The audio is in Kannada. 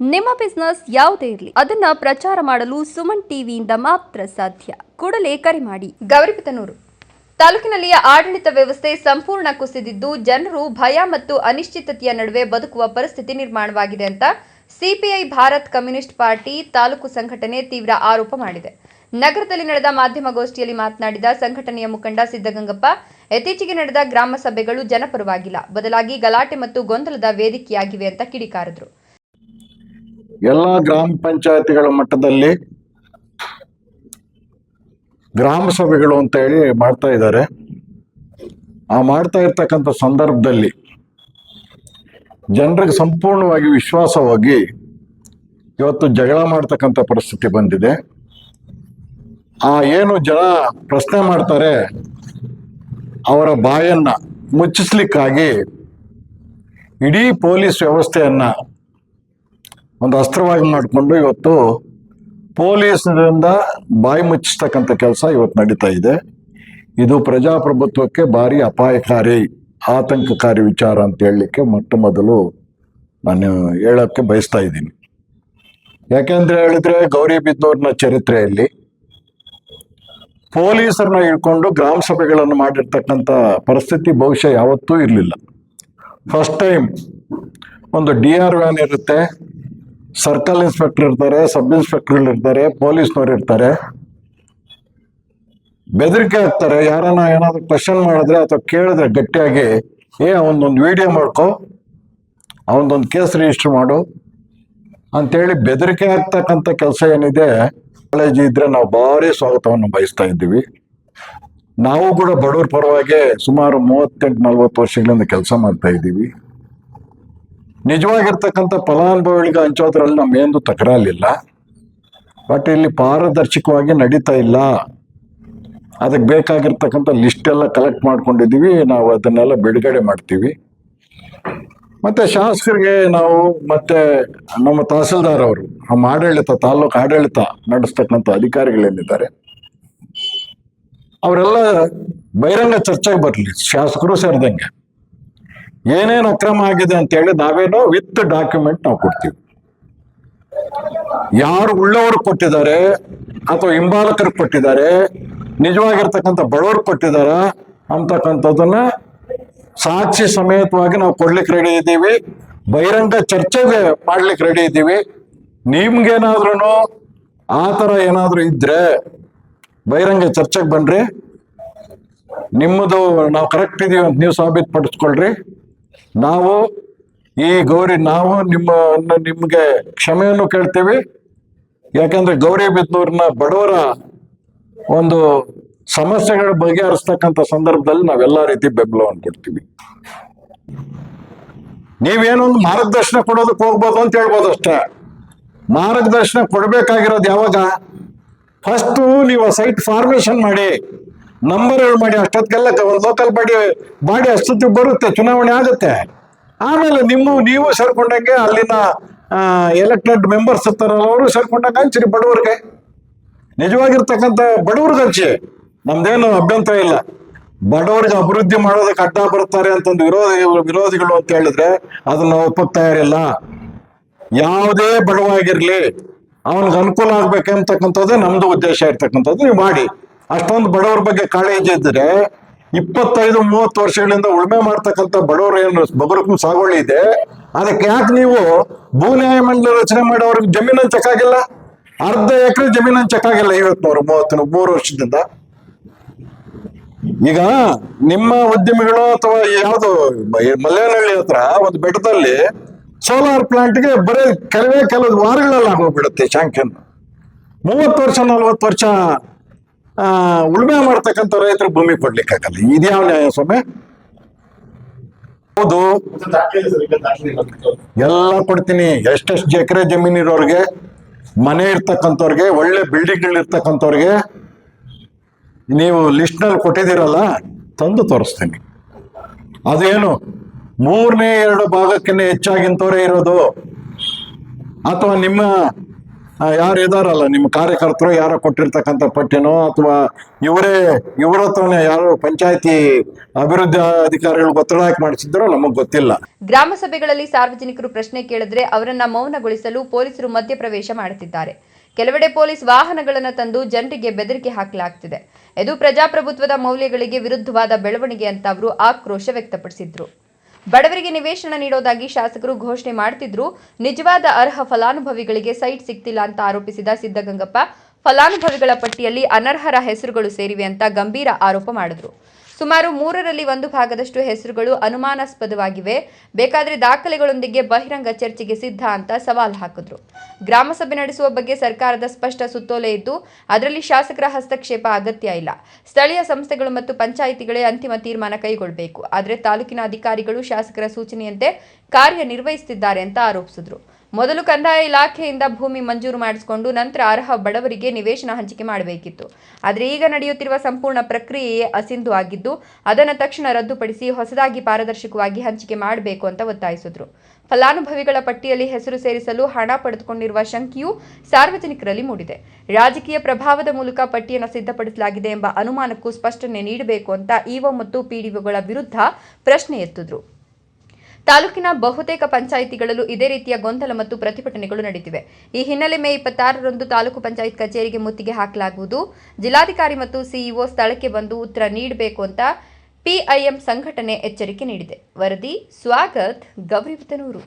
ನಿಮ್ಮ ಬಿಸ್ನೆಸ್ ಯಾವುದೇ ಇರಲಿ ಅದನ್ನ ಪ್ರಚಾರ ಮಾಡಲು ಸುಮನ್ ಟಿವಿಯಿಂದ ಮಾತ್ರ ಸಾಧ್ಯ. ಕೂಡಲೇ ಕರೆ ಮಾಡಿ. ಗೌರಿಬಿದನೂರು ತಾಲೂಕಿನಲ್ಲಿ ಆಡಳಿತ ವ್ಯವಸ್ಥೆ ಸಂಪೂರ್ಣ ಕುಸಿದಿದ್ದು ಜನರು ಭಯ ಮತ್ತು ಅನಿಶ್ಚಿತತೆಯ ನಡುವೆ ಬದುಕುವ ಪರಿಸ್ಥಿತಿ ನಿರ್ಮಾಣವಾಗಿದೆ ಅಂತ CPI Bharat communist party taluk ಸಂಘಟನೆ ತೀವ್ರ ಆರೋಪ ಮಾಡಿದೆ. ನಗರದಲ್ಲಿ ನಡೆದ ಮಾಧ್ಯಮಗೋಷ್ಠಿಯಲ್ಲಿ ಮಾತನಾಡಿದ ಸಂಘಟನೆಯ ಮುಖಂಡ ಸಿದ್ದಗಂಗಪ್ಪ, ಇತ್ತೀಚೆಗೆ ನಡೆದ ಗ್ರಾಮ ಸಭೆಗಳು ಜನಪರವಾಗಿಲ್ಲ, ಬದಲಾಗಿ ಗಲಾಟೆ ಮತ್ತು ಗೊಂದಲದ ವೇದಿಕೆಯಾಗಿವೆ ಅಂತ ಕಿಡಿಕಾರಿದರು. ಎಲ್ಲ ಗ್ರಾಮ ಪಂಚಾಯತಿಗಳ ಮಟ್ಟದಲ್ಲಿ ಗ್ರಾಮ ಸಭೆಗಳು ಅಂತ ಹೇಳಿ ಮಾಡ್ತಾ ಇದ್ದಾರೆ. ಆ ಮಾಡ್ತಾ ಇರ್ತಕ್ಕಂಥ ಸಂದರ್ಭದಲ್ಲಿ ಜನರಿಗೆ ಸಂಪೂರ್ಣವಾಗಿ ವಿಶ್ವಾಸವಾಗಿ ಇವತ್ತು ಜಗಳ ಮಾಡ್ತಕ್ಕಂಥ ಪರಿಸ್ಥಿತಿ ಬಂದಿದೆ. ಏನು ಜನ ಪ್ರಶ್ನೆ ಮಾಡ್ತಾರೆ ಅವರ ಬಾಯನ್ನ ಮುಚ್ಚಿಸ್ಲಿಕ್ಕಾಗಿ ಇಡೀ ಪೊಲೀಸ್ ವ್ಯವಸ್ಥೆಯನ್ನ ಒಂದು ಅಸ್ತ್ರವಾಗಿ ಮಾಡಿಕೊಂಡು ಇವತ್ತು ಪೊಲೀಸರಿಂದ ಬಾಯಿ ಮುಚ್ಚಿಸ್ತಕ್ಕಂಥ ಕೆಲಸ ಇವತ್ತು ನಡೀತಾ ಇದೆ. ಇದು ಪ್ರಜಾಪ್ರಭುತ್ವಕ್ಕೆ ಭಾರಿ ಅಪಾಯಕಾರಿ, ಆತಂಕಕಾರಿ ವಿಚಾರ ಅಂತ ಹೇಳಲಿಕ್ಕೆ ಮೊಟ್ಟ ಮೊದಲು ನಾನು ಹೇಳೋಕ್ಕೆ ಬಯಸ್ತಾ ಇದ್ದೀನಿ. ಯಾಕೆಂದ್ರೆ ಹೇಳಿದ್ರೆ ಗೌರಿಬಿದನೂರಿನ ಚರಿತ್ರೆಯಲ್ಲಿ ಪೊಲೀಸರನ್ನ ಇಟ್ಕೊಂಡು ಗ್ರಾಮ ಸಭೆಗಳನ್ನು ಮಾಡಿರ್ತಕ್ಕಂಥ ಪರಿಸ್ಥಿತಿ ಬಹುಶಃ ಯಾವತ್ತೂ ಇರಲಿಲ್ಲ. ಫಸ್ಟ್ ಟೈಮ್ ಒಂದು DRV ವ್ಯಾನ್ ಇರುತ್ತೆ, ಸರ್ಕಲ್ ಇನ್ಸ್ಪೆಕ್ಟರ್ ಇರ್ತಾರೆ, ಸಬ್ ಇನ್ಸ್ಪೆಕ್ಟರ್ ಇರ್ತಾರೆ, ಪೊಲೀಸ್ನವ್ರು ಇರ್ತಾರೆ, ಬೆದರಿಕೆ ಹಾಕ್ತಾರೆ. ಯಾರನ್ನ ಏನಾದ್ರು ಕ್ವಶನ್ ಮಾಡಿದ್ರೆ ಅಥವಾ ಕೇಳಿದ್ರೆ ಗಟ್ಟಿಯಾಗಿ ಅವನೊಂದು ವಿಡಿಯೋ ಮಾಡ್ಕೊ, ಅವನದೊಂದು ಕೇಸ್ ರಿಜಿಸ್ಟರ್ ಮಾಡು ಅಂತೇಳಿ ಬೆದರಿಕೆ ಆಗ್ತಕ್ಕಂಥ ಕೆಲಸ ಏನಿದೆ, ಕಾಳಜಿ ಇದ್ರೆ ನಾವು ಭಾರಿ ಸ್ವಾಗತವನ್ನು ಬಯಸ್ತಾ ಇದ್ದೀವಿ. ನಾವು ಕೂಡ ಬಡವ್ರ ಪರವಾಗಿ ಸುಮಾರು 38-40 ವರ್ಷಗಳಿಂದ ಕೆಲಸ ಮಾಡ್ತಾ ಇದ್ದೀವಿ. ನಿಜವಾಗಿರ್ತಕ್ಕಂಥ ಫಲಾನುಭವಿಗಳಿಗೆ ಹಂಚೋದ್ರಲ್ಲಿ ನಮ್ಮೇಂದು ತಕರಾಲಿಲ್ಲ. ಬಟ್ ಇಲ್ಲಿ ಪಾರದರ್ಶಕವಾಗಿ ನಡೀತಾ ಇಲ್ಲ. ಅದಕ್ಕೆ ಬೇಕಾಗಿರ್ತಕ್ಕಂಥ ಲಿಸ್ಟ್ ಎಲ್ಲ ಕಲೆಕ್ಟ್ ಮಾಡ್ಕೊಂಡಿದ್ದೀವಿ, ನಾವು ಅದನ್ನೆಲ್ಲ ಬಿಡುಗಡೆ ಮಾಡ್ತೀವಿ. ಮತ್ತೆ ಶಾಸಕರಿಗೆ ನಾವು ಮತ್ತೆ ನಮ್ಮ ತಹಸೀಲ್ದಾರ್ ಅವರು, ನಮ್ಮ ಆಡಳಿತ, ತಾಲೂಕು ಆಡಳಿತ ನಡೆಸ್ತಕ್ಕಂಥ ಅಧಿಕಾರಿಗಳೇನಿದ್ದಾರೆ ಅವರೆಲ್ಲ ಬಹಿರಂಗ ಚರ್ಚೆಗೆ ಬರಲಿ, ಶಾಸಕರು ಸೇರಿದಂಗೆ. ಏನೇನು ಅಕ್ರಮ ಆಗಿದೆ ಅಂತ ಹೇಳಿ ನಾವೇನೋ ವಿತ್ ಡಾಕ್ಯುಮೆಂಟ್ ನಾವು ಕೊಡ್ತೀವಿ. ಯಾರು ಉಳ್ಳವರು ಕೊಟ್ಟಿದ್ದಾರೆ ಅಥವಾ ಹಿಂಬಾಲಕರು ಕೊಟ್ಟಿದ್ದಾರೆ, ನಿಜವಾಗಿರ್ತಕ್ಕಂಥ ಬಡವರು ಕೊಟ್ಟಿದಾರ ಅಂತಕ್ಕಂಥದ್ದನ್ನ ಸಾಕ್ಷಿ ಸಮೇತವಾಗಿ ನಾವು ಕೊಡ್ಲಿಕ್ಕೆ ರೆಡಿ ಇದ್ದೀವಿ. ಬಹಿರಂಗ ಚರ್ಚೆಗೆ ಮಾಡ್ಲಿಕ್ಕೆ ರೆಡಿ ಇದ್ದೀವಿ. ನಿಮ್ಗೇನಾದ್ರೂ ಆ ಥರ ಏನಾದರೂ ಇದ್ರೆ ಬಹಿರಂಗ ಚರ್ಚೆಗೆ ಬನ್ರಿ. ನಿಮ್ಮದು ನಾವು ಕರೆಕ್ಟ್ ಇದೀವಿ ಅಂತ ನೀವು ಸಾಬೀತುಪಡಿಸ್ಕೊಳ್ರಿ. ನಾವು ನಾವು ನಿಮ್ಗೆ ಕ್ಷಮೆಯನ್ನು ಕೇಳ್ತೀವಿ. ಯಾಕಂದ್ರೆ ಗೌರಿಬಿದನೂರಿನ ಬಡವರ ಒಂದು ಸಮಸ್ಯೆಗಳ ಬಗೆಹರಿಸ್ತಕ್ಕಂಥ ಸಂದರ್ಭದಲ್ಲಿ ನಾವೆಲ್ಲ ರೀತಿ ಬೆಂಬಲವನ್ನು ಕೊಡ್ತೀವಿ. ನೀವೇನೊಂದು ಮಾರ್ಗದರ್ಶನ ಕೊಡೋದಕ್ಕೆ ಹೋಗ್ಬೋದು ಅಂತ ಹೇಳ್ಬೋದು ಅಷ್ಟೇ. ಮಾರ್ಗದರ್ಶನ ಕೊಡ್ಬೇಕಾಗಿರೋದು ಯಾವಾಗ? ಫಸ್ಟ್ ನೀವು ಸೈಟ್ ಫಾರ್ಮೇಶನ್ ಮಾಡಿ, ನಂಬರ್ಗಳು ಮಾಡಿ, ಅಷ್ಟೊತ್ತಿಗೆಲ್ಲ ಒಂದು ಲೋಕಲ್ ಬಾಡಿ ಅಷ್ಟೊತ್ತಿಗೆ ಬರುತ್ತೆ, ಚುನಾವಣೆ ಆಗುತ್ತೆ. ಆಮೇಲೆ ನೀವು ಸೇರ್ಕೊಂಡಂಗೆ ಅಲ್ಲಿನ ಎಲೆಕ್ಟೆಡ್ ಮೆಂಬರ್ಸ್ ಇರ್ತಾರಲ್ಲ ಅವರು ಸೇರ್ಕೊಂಡಂಗೆ ಹಂಚಿರಿ ಬಡವರಿಗೆ. ನಿಜವಾಗಿರ್ತಕ್ಕಂಥ ಬಡವ್ರಿಗೆ ಹಂಚಿ, ನಮ್ದೇನು ಅಭ್ಯಂತರ ಇಲ್ಲ. ಬಡವರಿಗೆ ಅಭಿವೃದ್ಧಿ ಮಾಡೋದಕ್ಕೆ ಅಡ್ಡ ಬರ್ತಾರೆ ಅಂತಂದು ವಿರೋಧಿಗಳು ಅಂತ ಹೇಳಿದ್ರೆ ಅದನ್ನ ಒಪ್ಪಕ್ ತಯಾರಿಲ್ಲ. ಯಾವುದೇ ಬಡವಾಗಿರ್ಲಿ ಅವನಿಗೆ ಅನುಕೂಲ ಆಗ್ಬೇಕಂತಕ್ಕಂಥದ್ದೇ ನಮ್ದು ಉದ್ದೇಶ ಇರ್ತಕ್ಕಂಥದ್ದು. ನೀವು ಮಾಡಿ. ಅಷ್ಟೊಂದು ಬಡವರ ಬಗ್ಗೆ ಕಾಳಜಿ ಇದ್ರೆ 25-30 ವರ್ಷಗಳಿಂದ ಉಳುಮೆ ಮಾಡ್ತಕ್ಕಂಥ ಬಡವರು ಏನು ಬಗರಕು ಸಾಗುವಳಿ ಇದೆ, ಅದಕ್ಕೆ ಯಾಕೆ ನೀವು ಭೂ ನ್ಯಾಯ ಮಂಡಳಿ ರಚನೆ ಮಾಡಿ ಅವ್ರಿಗೆ ಜಮೀನು ಹಂಚಕ್ಕಾಗಿಲ್ಲ? ಅರ್ಧ ಎಕರೆ ಜಮೀನು ಹಂಚಕ್ಕಾಗಿಲ್ಲ 33 ವರ್ಷದಿಂದ. ಈಗ ನಿಮ್ಮ ಉದ್ಯಮಿಗಳು ಅಥವಾ ಯಾವ್ದು ಮಲ್ಲೇನಹಳ್ಳಿ ಹತ್ರ ಒಂದು ಬೆಟ್ಟದಲ್ಲಿ ಸೋಲಾರ್ ಪ್ಲಾಂಟ್ಗೆ ಬರೀ ಕೆಲವು ವಾರಗಳಲ್ಲಿ ಆಗೋಗ್ಬಿಡುತ್ತೆ ಶಾಂಕ್ಷನ್. 30 ವರ್ಷ 40 ವರ್ಷ ಉಳುಮೆ ಮಾಡ್ತಕ್ಕಂಥ ರೈತರು ಭೂಮಿ ಕೊಡ್ಲಿಕ್ಕಾಗಲ್ಲ. ಇದ್ಯಾವ ನ್ಯಾಯ ಸ್ವಾಮಿ? ಹೌದು, ಎಲ್ಲ ಕೊಡ್ತೀನಿ. ಎಷ್ಟೆಷ್ಟು ಎಕರೆ ಜಮೀನು ಇರೋರ್ಗೆ, ಮನೆ ಇರ್ತಕ್ಕಂಥವ್ರಿಗೆ, ಒಳ್ಳೆ ಬಿಲ್ಡಿಂಗ್ಗಳು ಇರ್ತಕ್ಕಂಥವ್ರಿಗೆ ನೀವು ಲಿಸ್ಟ್ ನಲ್ಲಿ ಕೊಟ್ಟಿದ್ದೀರಲ್ಲ, ತಂದು ತೋರಿಸ್ತೀನಿ. ಅದೇನು 3/2 ಭಾಗಕ್ಕಿಂತ ಹೆಚ್ಚಾಗಿಂತವರೇ ಇರೋದು, ಅಥವಾ ನಿಮ್ಮ ಯಾರು ಇದಾರಲ್ಲ ನಿಮ್ಮ ಕಾರ್ಯಕರ್ತರು ಯಾರೋ ಕೊಟ್ಟಿರ್ತಕ್ಕಂಥ ಪಟ್ಟಿನೋ ಅಥವಾ ಇವ್ರ ಹತ್ರನೇ ಯಾರು ಪಂಚಾಯತಿ ಅಭಿವೃದ್ಧಿ ಅಧಿಕಾರಿಗಳು ಒತ್ತಡ ಹಾಕಿ ಮಾಡಿಸಿದ್ರೋ ನಮಗ್ ಗೊತ್ತಿಲ್ಲ. ಗ್ರಾಮ ಸಭೆಗಳಲ್ಲಿ ಸಾರ್ವಜನಿಕರು ಪ್ರಶ್ನೆ ಕೇಳಿದ್ರೆ ಅವರನ್ನ ಮೌನಗೊಳಿಸಲು ಪೊಲೀಸರು ಮಧ್ಯಪ್ರವೇಶ ಮಾಡುತ್ತಿದ್ದಾರೆ. ಕೆಲವೆಡೆ ಪೊಲೀಸ್ ವಾಹನಗಳನ್ನು ತಂದು ಜನರಿಗೆ ಬೆದರಿಕೆ ಹಾಕಲಾಗ್ತಿದೆ. ಇದು ಪ್ರಜಾಪ್ರಭುತ್ವದ ಮೌಲ್ಯಗಳಿಗೆ ವಿರುದ್ಧವಾದ ಬೆಳವಣಿಗೆ ಅಂತ ಅವರು ಆಕ್ರೋಶ ವ್ಯಕ್ತಪಡಿಸಿದ್ರು. ಬಡವರಿಗೆ ನಿವೇಶನ ನೀಡೋದಾಗಿ ಶಾಸಕರು ಘೋಷಣೆ ಮಾಡುತ್ತಿದ್ರು, ನಿಜವಾದ ಅರ್ಹ ಫಲಾನುಭವಿಗಳಿಗೆ ಸೈಟ್ ಸಿಗ್ತಿಲ್ಲ ಅಂತ ಆರೋಪಿಸಿದ ಸಿದ್ದಗಂಗಪ್ಪ, ಫಲಾನುಭವಿಗಳ ಪಟ್ಟಿಯಲ್ಲಿ ಅನರ್ಹರ ಹೆಸರುಗಳು ಸೇರಿವೆ ಅಂತ ಗಂಭೀರ ಆರೋಪ ಮಾಡಿದ್ರು. ಸುಮಾರು 1/3 ಭಾಗದಷ್ಟು ಹೆಸರುಗಳು ಅನುಮಾನಾಸ್ಪದವಾಗಿವೆ, ಬೇಕಾದರೆ ದಾಖಲೆಗಳೊಂದಿಗೆ ಬಹಿರಂಗ ಚರ್ಚೆಗೆ ಸಿದ್ಧ ಅಂತ ಸವಾಲು ಹಾಕಿದ್ರು. ಗ್ರಾಮ ಸಭೆ ನಡೆಸುವ ಬಗ್ಗೆ ಸರ್ಕಾರದ ಸ್ಪಷ್ಟ ಸುತ್ತೋಲೆ ಇದ್ದು ಅದರಲ್ಲಿ ಶಾಸಕರ ಹಸ್ತಕ್ಷೇಪ ಅಗತ್ಯ ಇಲ್ಲ. ಸ್ಥಳೀಯ ಸಂಸ್ಥೆಗಳು ಮತ್ತು ಪಂಚಾಯಿತಿಗಳೇ ಅಂತಿಮ ತೀರ್ಮಾನ ಕೈಗೊಳ್ಳಬೇಕು. ಆದರೆ ತಾಲೂಕಿನ ಅಧಿಕಾರಿಗಳು ಶಾಸಕರ ಸೂಚನೆಯಂತೆ ಕಾರ್ಯನಿರ್ವಹಿಸುತ್ತಿದ್ದಾರೆ ಅಂತ ಆರೋಪಿಸಿದ್ರು. ಮೊದಲು ಕಂದಾಯ ಇಲಾಖೆಯಿಂದ ಭೂಮಿ ಮಂಜೂರು ಮಾಡಿಸಿಕೊಂಡು ನಂತರ ಅರ್ಹ ಬಡವರಿಗೆ ನಿವೇಶನ ಹಂಚಿಕೆ ಮಾಡಬೇಕಿತ್ತು. ಆದರೆ ಈಗ ನಡೆಯುತ್ತಿರುವ ಸಂಪೂರ್ಣ ಪ್ರಕ್ರಿಯೆಯೇ ಅಸಿಂಧು ಆಗಿದ್ದು ಅದನ್ನು ತಕ್ಷಣ ರದ್ದುಪಡಿಸಿ ಹೊಸದಾಗಿ ಪಾರದರ್ಶಕವಾಗಿ ಹಂಚಿಕೆ ಮಾಡಬೇಕು ಅಂತ ಒತ್ತಾಯಿಸಿದ್ರು. ಫಲಾನುಭವಿಗಳ ಪಟ್ಟಿಯಲ್ಲಿ ಹೆಸರು ಸೇರಿಸಲು ಹಣ ಪಡೆದುಕೊಂಡಿರುವ ಶಂಕೆಯೂ ಸಾರ್ವಜನಿಕರಲ್ಲಿ ಮೂಡಿದೆ. ರಾಜಕೀಯ ಪ್ರಭಾವದ ಮೂಲಕ ಪಟ್ಟಿಯನ್ನು ಸಿದ್ಧಪಡಿಸಲಾಗಿದೆ ಎಂಬ ಅನುಮಾನಕ್ಕೂ ಸ್ಪಷ್ಟನೆ ನೀಡಬೇಕು ಅಂತ ಇಒ ಮತ್ತು ಪಿಡಿಒಗಳ ವಿರುದ್ಧ ಪ್ರಶ್ನೆ ಎತ್ತಿದ್ರು. ತಾಲೂಕಿನ ಬಹುತೇಕ ಪಂಚಾಯಿತಿಗಳಲ್ಲೂ ಇದೇ ರೀತಿಯ ಗೊಂದಲ ಮತ್ತು ಪ್ರತಿಭಟನೆಗಳು ನಡೆದಿವೆ. ಈ ಹಿನ್ನೆಲೆ ಮೇ 26ರಂದು ತಾಲೂಕು ಪಂಚಾಯತ್ ಕಚೇರಿಗೆ ಮುತ್ತಿಗೆ ಹಾಕಲಾಗುವುದು. ಜಿಲ್ಲಾಧಿಕಾರಿ ಮತ್ತು ಸಿಇಒ ಸ್ಥಳಕ್ಕೆ ಬಂದು ಉತ್ತರ ನೀಡಬೇಕು ಅಂತ ಪಿಐಎಂ ಸಂಘಟನೆ ಎಚ್ಚರಿಕೆ ನೀಡಿದೆ. ವರದಿ ಸ್ವಾಗತ್, ಗೌರಿಬಿದನೂರು.